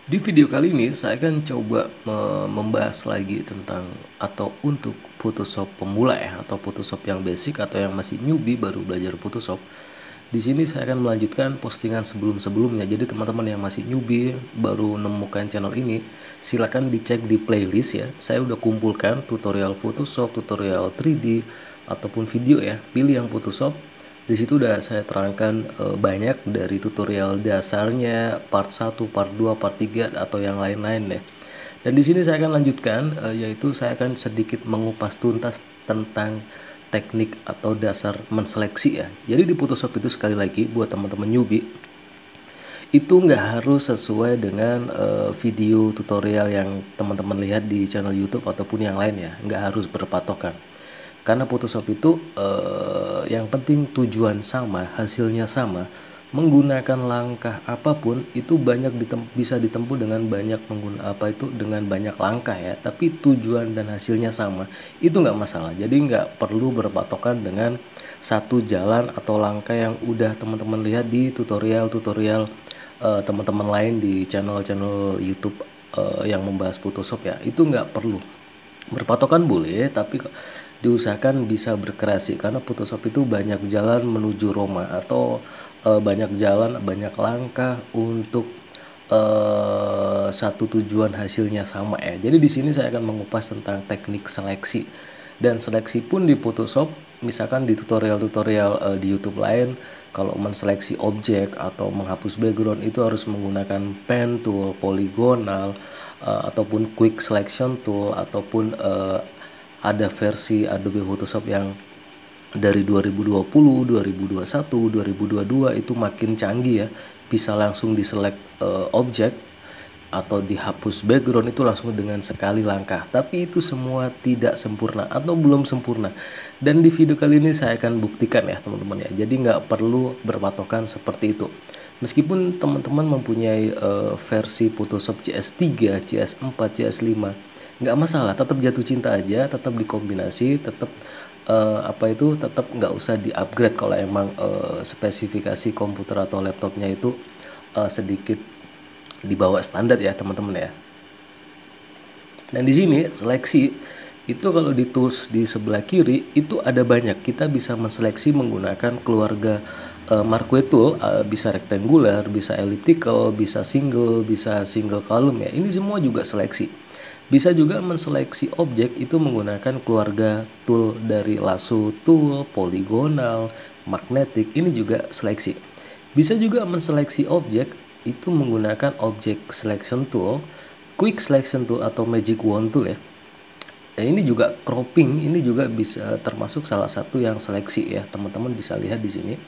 Di video kali ini saya akan coba membahas lagi tentang atau untuk Photoshop pemula ya, atau Photoshop yang basic atau yang masih newbie baru belajar Photoshop. Di sini saya akan melanjutkan postingan sebelum-sebelumnya. Jadi teman-teman yang masih newbie baru menemukan channel ini, silakan dicek di playlist ya. Saya udah kumpulkan tutorial Photoshop, tutorial 3D ataupun video ya. Pilih yang Photoshop. Di situ udah saya terangkan banyak dari tutorial dasarnya, part 1, part 2, part 3 atau yang lain-lain deh. Dan di sini saya akan lanjutkan yaitu saya akan sedikit mengupas tuntas tentang teknik atau dasar menseleksi ya. Jadi di Photoshop itu sekali lagi buat teman-teman newbie itu nggak harus sesuai dengan video tutorial yang teman-teman lihat di channel YouTube ataupun yang lain ya, nggak harus berpatokan. Karena Photoshop itu yang penting tujuan sama, hasilnya sama. Menggunakan langkah apapun itu bisa ditempuh dengan dengan banyak langkah ya. Tapi tujuan dan hasilnya sama, itu nggak masalah. Jadi nggak perlu berpatokan dengan satu jalan atau langkah yang udah teman-teman lihat di tutorial-tutorial teman-teman lain di channel-channel YouTube yang membahas Photoshop ya. Itu nggak perlu berpatokan, boleh tapi diusahakan bisa berkreasi, karena Photoshop itu banyak jalan menuju Roma atau banyak jalan, banyak langkah untuk satu tujuan hasilnya sama ya. Jadi di sini saya akan mengupas tentang teknik seleksi, dan seleksi pun di Photoshop, misalkan di tutorial-tutorial di YouTube lain, kalau menseleksi objek atau menghapus background itu harus menggunakan pen tool, poligonal, ataupun quick selection tool, ataupun ada versi Adobe Photoshop yang dari 2020, 2021, 2022 itu makin canggih ya, bisa langsung diselect objek atau dihapus background itu langsung dengan sekali langkah. Tapi itu semua tidak sempurna atau belum sempurna, dan di video kali ini saya akan buktikan ya teman-teman ya. Jadi nggak perlu berpatokan seperti itu. Meskipun teman-teman mempunyai versi Photoshop CS3, CS4, CS5, nggak masalah, tetap jatuh cinta aja, tetap dikombinasi, tetap tetap nggak usah di upgrade kalau emang spesifikasi komputer atau laptopnya itu sedikit di bawah standar ya teman-teman ya. Dan di sini seleksi itu kalau di tools di sebelah kiri itu ada banyak, kita bisa menseleksi menggunakan keluarga Marquee tool, bisa rectangular, bisa elliptical, bisa single column ya. Ini semua juga seleksi. Bisa juga menseleksi objek itu menggunakan keluarga tool dari lasso tool, poligonal, magnetic, ini juga seleksi. Bisa juga menseleksi objek itu menggunakan object selection tool, quick selection tool atau magic wand tool ya. Nah, ini juga cropping, ini juga bisa termasuk salah satu yang seleksi ya. Teman-teman bisa lihat di sini.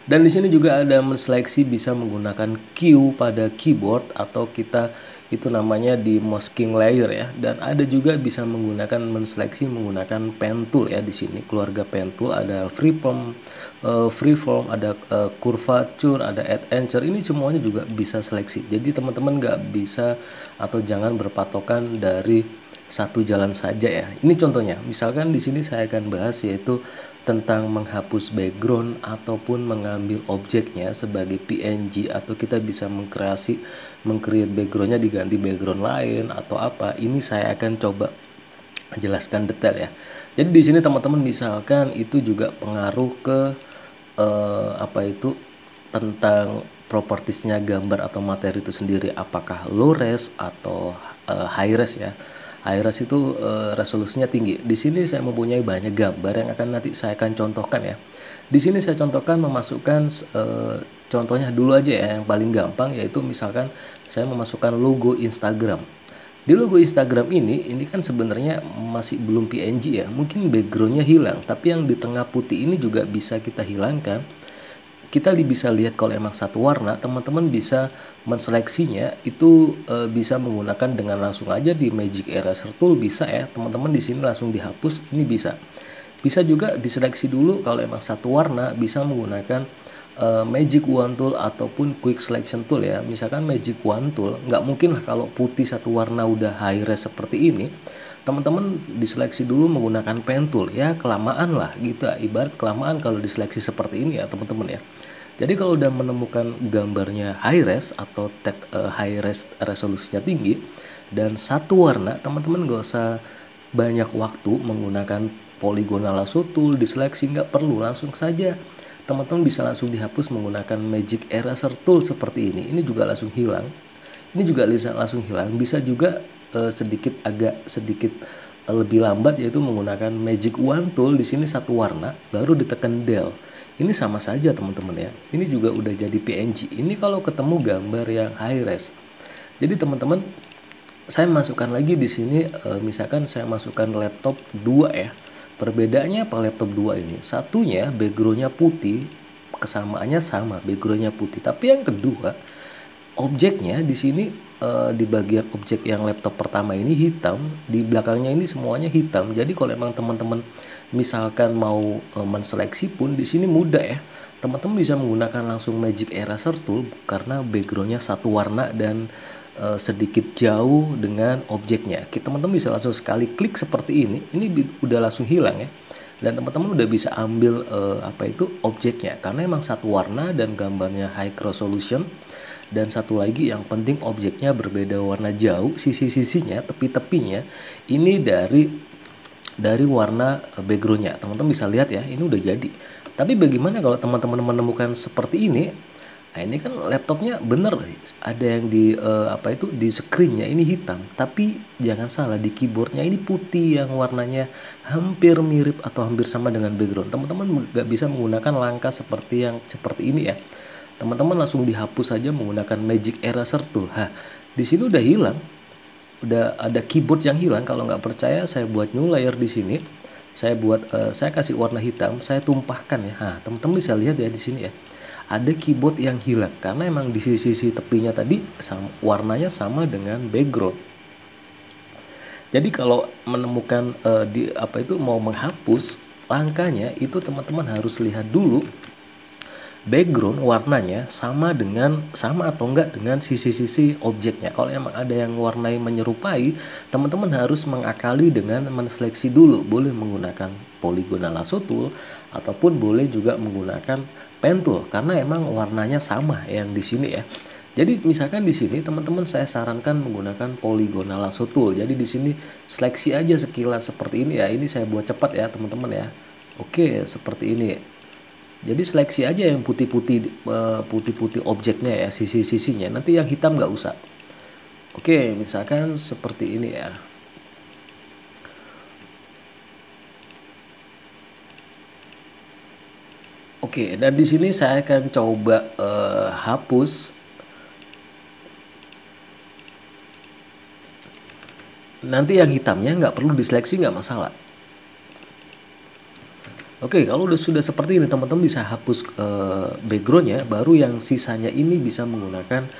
Dan di sini juga ada menseleksi bisa menggunakan Q pada keyboard, atau kita itu namanya di masking layer ya. Dan ada juga bisa menggunakan menseleksi menggunakan pen tool ya. Di sini keluarga pen tool ada freeform, ada curvature, ada add anchor. Ini semuanya juga bisa seleksi. Jadi teman-teman nggak bisa atau jangan berpatokan dari satu jalan saja ya. Ini contohnya. Misalkan di sini saya akan bahas yaitu tentang menghapus background ataupun mengambil objeknya sebagai PNG, atau kita bisa mengcreate backgroundnya diganti background lain atau apa. Ini saya akan coba jelaskan detail ya. Jadi di sini teman-teman misalkan itu juga pengaruh ke tentang propertiesnya gambar atau materi itu sendiri, apakah low res atau high res ya. High res itu resolusinya tinggi. Di sini saya mempunyai banyak gambar yang nanti saya akan contohkan ya. Di sini saya contohkan memasukkan contohnya dulu aja ya, yang paling gampang, yaitu misalkan saya memasukkan logo Instagram. Di logo Instagram ini kan sebenarnya masih belum PNG ya, mungkin backgroundnya hilang, tapi yang di tengah putih ini juga bisa kita hilangkan. Kita bisa lihat kalau emang satu warna, teman-teman bisa menseleksinya itu bisa menggunakan dengan langsung aja di Magic Eraser Tool, bisa ya teman-teman. Di sini langsung dihapus, ini bisa. Bisa juga diseleksi dulu kalau emang satu warna, bisa menggunakan Magic Wand Tool ataupun Quick Selection Tool ya. Misalkan Magic Wand Tool, nggak mungkin lah kalau putih satu warna udah high res seperti ini. Teman-teman diseleksi dulu menggunakan pen tool ya, kelamaan lah gitu, ibarat kelamaan kalau diseleksi seperti ini ya teman-teman ya. Jadi kalau udah menemukan gambarnya high res atau high res resolusinya tinggi dan satu warna, teman-teman gak usah banyak waktu menggunakan polygonal lasso tool, diseleksi, nggak perlu, langsung saja teman-teman bisa langsung dihapus menggunakan magic eraser tool seperti ini. Ini juga langsung hilang. Ini juga bisa langsung hilang. Bisa juga agak sedikit lebih lambat, yaitu menggunakan magic wand tool. Di sini satu warna baru ditekan del. Ini sama saja teman-teman ya. Ini juga udah jadi PNG. Ini kalau ketemu gambar yang high res. Jadi teman-teman, saya masukkan lagi di sini, misalkan saya masukkan laptop 2 ya. Perbedaannya apa laptop 2 ini? Satunya backgroundnya putih, kesamaannya sama, backgroundnya putih. Tapi yang kedua, objeknya di sini di bagian objek yang laptop pertama ini hitam, di belakangnya ini semuanya hitam. Jadi kalau emang teman-teman misalkan mau menseleksi pun di sini mudah ya. Teman-teman bisa menggunakan langsung magic eraser tool karena backgroundnya satu warna dan sedikit jauh dengan objeknya. Teman-teman bisa langsung sekali klik seperti ini udah langsung hilang ya. Dan teman-teman udah bisa ambil objeknya karena emang satu warna dan gambarnya high resolution. Dan satu lagi yang penting, objeknya berbeda warna jauh, sisi-sisinya, tepi-tepinya ini dari warna backgroundnya. Teman-teman bisa lihat ya, ini udah jadi. Tapi bagaimana kalau teman-teman menemukan seperti ini? Nah, ini kan laptopnya bener ada yang di screennya ini hitam, tapi jangan salah, di keyboardnya ini putih yang warnanya hampir mirip atau hampir sama dengan background. Teman-teman nggak bisa menggunakan langkah seperti ini ya. Teman-teman langsung dihapus saja menggunakan magic eraser tool. Di sini udah hilang, udah ada keyboard yang hilang. Kalau nggak percaya, saya buat new layer di sini. Saya kasih warna hitam, saya tumpahkan ya. Teman-teman bisa lihat ya di sini ya. Ada keyboard yang hilang karena emang di sisi-sisi tepinya tadi warnanya sama dengan background. Jadi kalau menemukan mau menghapus, langkahnya itu teman-teman harus lihat dulu background warnanya sama atau enggak dengan sisi-sisi objeknya. Kalau emang ada yang warnai menyerupai, teman-teman harus mengakali dengan menseleksi dulu. Boleh menggunakan polygonal lasso tool ataupun boleh juga menggunakan pen tool karena emang warnanya sama yang di sini ya. Jadi misalkan di sini teman-teman saya sarankan menggunakan polygonal lasso tool. Jadi di sini seleksi aja sekilas seperti ini ya. Ini saya buat cepat ya teman-teman ya. Oke, seperti ini. Jadi seleksi aja yang putih-putih objeknya ya, sisi-sisinya. Nanti yang hitam nggak usah. Oke, misalkan seperti ini ya. Oke, dan di sini saya akan coba hapus. Nanti yang hitamnya nggak perlu diseleksi, nggak masalah. Oke, kalau sudah seperti ini, teman-teman bisa hapus backgroundnya, baru yang sisanya ini bisa menggunakan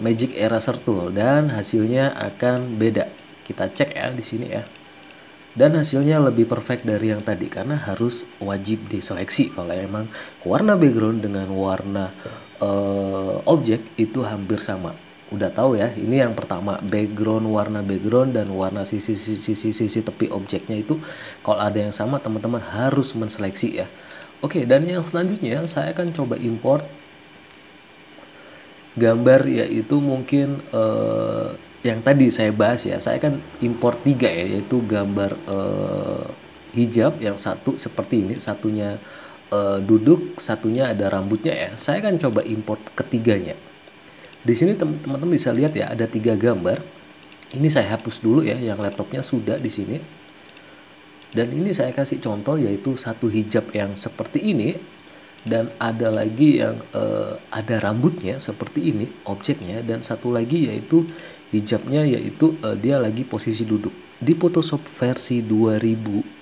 magic eraser tool dan hasilnya akan beda. Kita cek ya di sini ya. Dan hasilnya lebih perfect dari yang tadi karena harus wajib diseleksi kalau emang warna background dengan warna objek itu hampir sama. Udah tahu ya, ini yang pertama, warna background dan warna sisi tepi objeknya itu kalau ada yang sama, teman-teman harus menseleksi ya. Oke, dan yang selanjutnya saya akan coba import gambar, yaitu mungkin yang tadi saya bahas ya. Saya akan import 3 ya, yaitu gambar hijab yang satu seperti ini, satunya duduk, satunya ada rambutnya ya. Saya akan coba import ketiganya. Di sini teman-teman bisa lihat ya, ada 3 gambar. Ini saya hapus dulu ya, yang laptopnya sudah di sini. Dan ini saya kasih contoh, yaitu satu hijab yang seperti ini, dan ada lagi yang ada rambutnya seperti ini objeknya, dan satu lagi yaitu hijabnya, yaitu dia lagi posisi duduk. Di Photoshop versi 2020,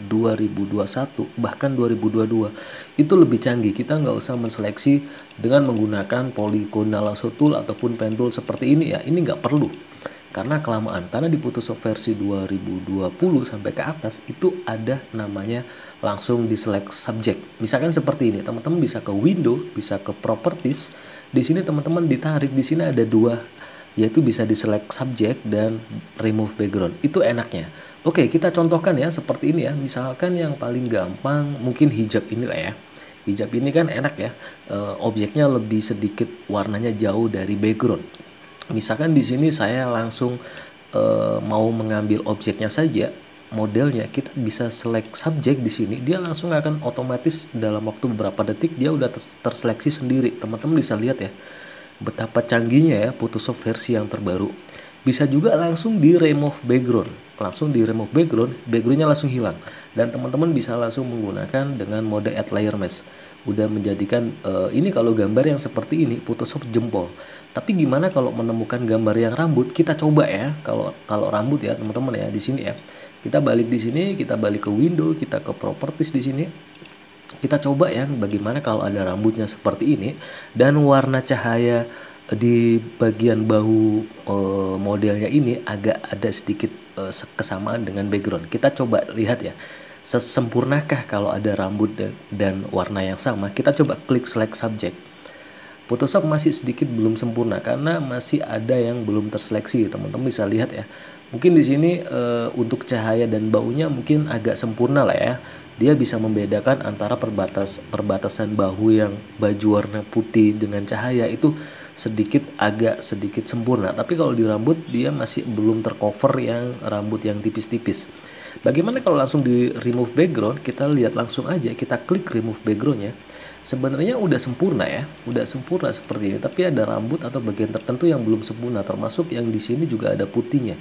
2021, bahkan 2022 itu lebih canggih. Kita nggak usah menseleksi dengan menggunakan polygonal lasso tool ataupun pen tool seperti ini ya. Ini nggak perlu karena kelamaan. Karena di Photoshop versi 2020 sampai ke atas itu ada namanya langsung di select subject. Misalkan seperti ini, teman-teman bisa ke window, bisa ke properties. Di sini teman-teman ditarik, di sini ada 2, yaitu bisa di select subject dan remove background. Itu enaknya. Oke, kita contohkan ya seperti ini ya. Misalkan yang paling gampang mungkin hijab inilah ya. Hijab ini kan enak ya, objeknya lebih sedikit warnanya jauh dari background. Misalkan di sini saya langsung mau mengambil objeknya saja, modelnya, kita bisa select subjek di sini, dia langsung akan otomatis dalam waktu beberapa detik dia udah terseleksi sendiri. Teman-teman bisa lihat ya, betapa canggihnya ya Photoshop versi yang terbaru. Bisa juga langsung di remove background, backgroundnya langsung hilang, dan teman-teman bisa langsung menggunakan dengan mode add layer mask. Udah menjadikan ini kalau gambar yang seperti ini Photoshop jempol. Tapi gimana kalau menemukan gambar yang rambut? Kita coba ya. Kalau rambut ya teman-teman ya, di sini ya. Kita balik di sini, kita balik ke window, kita ke properties di sini. Kita coba ya bagaimana kalau ada rambutnya seperti ini dan warna cahaya di bagian bahu modelnya ini agak ada sedikit kesamaan dengan background. Kita coba lihat ya. Sesempurnakah kalau ada rambut dan warna yang sama? Kita coba klik select subject. Photoshop masih sedikit belum sempurna karena masih ada yang belum terseleksi. Teman-teman bisa lihat ya. Mungkin di sini untuk cahaya dan baunya mungkin agak sempurna lah ya. Dia bisa membedakan antara perbatasan bahu yang baju warna putih dengan cahaya itu agak sedikit sempurna. Tapi kalau di rambut dia masih belum tercover yang rambut yang tipis-tipis. Bagaimana kalau langsung di remove background? Kita lihat langsung aja, kita klik remove backgroundnya. Sebenarnya udah sempurna ya, udah sempurna seperti ini. Tapi ada rambut atau bagian tertentu yang belum sempurna, termasuk yang di sini juga ada putihnya.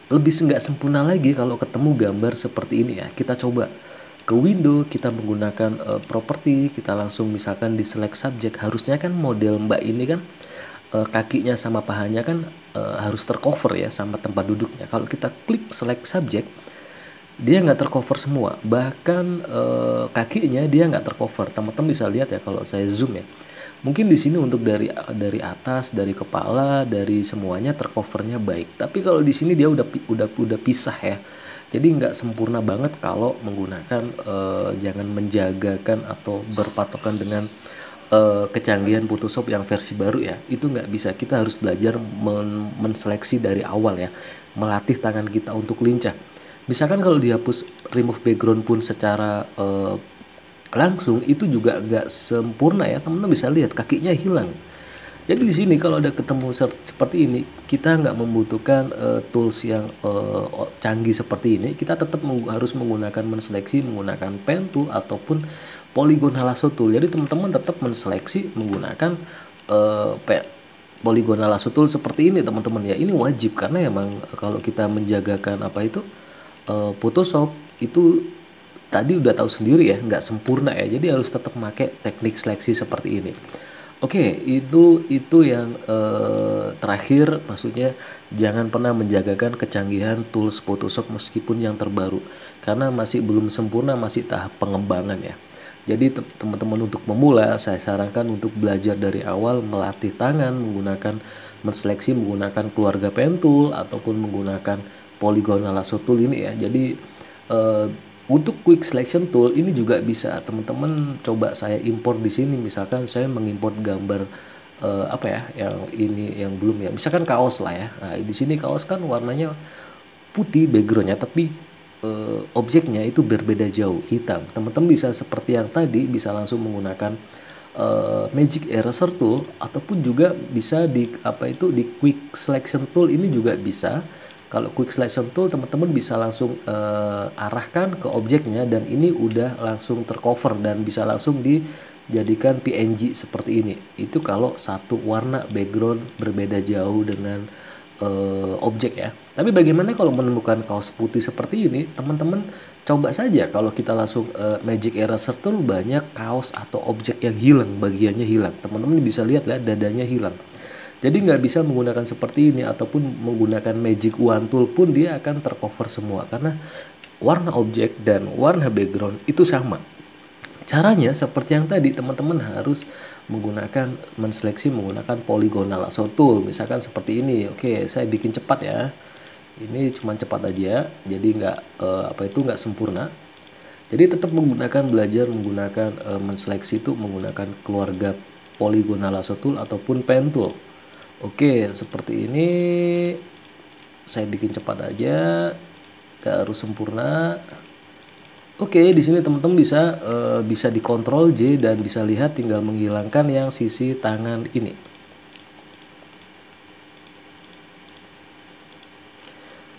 Lebih nggak sempurna lagi kalau ketemu gambar seperti ini ya. Kita coba ke window, kita menggunakan property, kita langsung misalkan di select subject. Harusnya kan model mbak ini kan kakinya sama pahanya kan harus tercover ya sama tempat duduknya. Kalau kita klik select subject, dia nggak tercover semua, bahkan kakinya dia nggak tercover. Teman-teman bisa lihat ya kalau saya zoom ya, mungkin di sini untuk dari atas, dari kepala, dari semuanya tercovernya baik, tapi kalau di sini dia udah pisah ya, jadi nggak sempurna banget kalau menggunakan jangan menjagakan atau berpatokan dengan kecanggihan Photoshop yang versi baru ya. Itu nggak bisa, kita harus belajar menseleksi dari awal ya, melatih tangan kita untuk lincah. Misalkan kalau dihapus remove background pun secara langsung itu juga nggak sempurna ya. Teman-teman bisa lihat kakinya hilang. Jadi di sini kalau ada ketemu seperti ini, kita nggak membutuhkan tools yang canggih seperti ini. Kita tetap harus menggunakan menseleksi menggunakan pen tool ataupun polygonal lasso tool. Jadi teman-teman tetap menseleksi menggunakan polygonal lasso tool seperti ini teman-teman ya. Ini wajib karena emang kalau kita menjagakan apa itu Photoshop itu tadi udah tahu sendiri ya, nggak sempurna ya, jadi harus tetap pakai teknik seleksi seperti ini. Oke, itu yang terakhir, maksudnya jangan pernah menjagakan kecanggihan tools Photoshop meskipun yang terbaru karena masih belum sempurna, masih tahap pengembangan ya. Jadi teman-teman untuk memula saya sarankan untuk belajar dari awal, melatih tangan menggunakan menseleksi menggunakan keluarga pen tool ataupun menggunakan polygonal lasso tool ini ya. Jadi untuk quick selection tool ini juga bisa teman-teman coba saya import di sini. Misalkan saya mengimport gambar apa ya yang ini yang belum ya, misalkan kaos lah ya. Nah, di sini kaos kan warnanya putih backgroundnya, tapi objeknya itu berbeda jauh, hitam. Teman-teman bisa seperti yang tadi, bisa langsung menggunakan magic eraser tool ataupun juga bisa di quick selection tool ini juga bisa. Kalau quick selection tool teman-teman bisa langsung arahkan ke objeknya dan ini udah langsung tercover dan bisa langsung dijadikan PNG seperti ini. Itu kalau satu warna background berbeda jauh dengan objek ya. Tapi bagaimana kalau menemukan kaos putih seperti ini? Teman-teman coba saja kalau kita langsung magic eraser tool, banyak kaos atau objek yang hilang, bagiannya hilang. Teman-teman bisa lihat ya, dadanya hilang. Jadi nggak bisa menggunakan seperti ini ataupun menggunakan magic wand tool pun dia akan tercover semua karena warna objek dan warna background itu sama. Caranya seperti yang tadi, teman-teman harus menggunakan menseleksi menggunakan polygonal lasso tool. Misalkan seperti ini. Oke, saya bikin cepat ya. Ini cuma cepat aja, jadi nggak sempurna. Jadi tetap belajar menggunakan menseleksi itu menggunakan keluarga polygonal lasso tool ataupun pen tool. Oke, seperti ini saya bikin cepat aja, gak harus sempurna. Oke, di sini teman-teman bisa dikontrol J dan bisa lihat tinggal menghilangkan yang sisi tangan ini.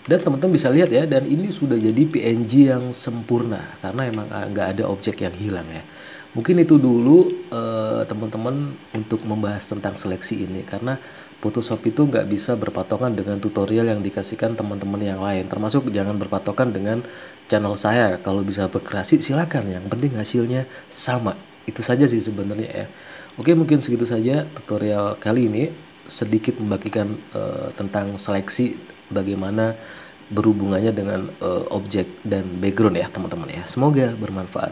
Dan teman-teman bisa lihat ya, dan ini sudah jadi PNG yang sempurna karena emang nggak ada objek yang hilang ya. Mungkin itu dulu teman-teman untuk membahas tentang seleksi ini, karena Photoshop itu nggak bisa berpatokan dengan tutorial yang dikasihkan teman-teman yang lain. Termasuk jangan berpatokan dengan channel saya. Kalau bisa berkreasi silakan, yang penting hasilnya sama. Itu saja sih sebenarnya ya. Oke, mungkin segitu saja tutorial kali ini, sedikit membagikan tentang seleksi, bagaimana berhubungannya dengan objek dan background ya teman-teman ya. Semoga bermanfaat.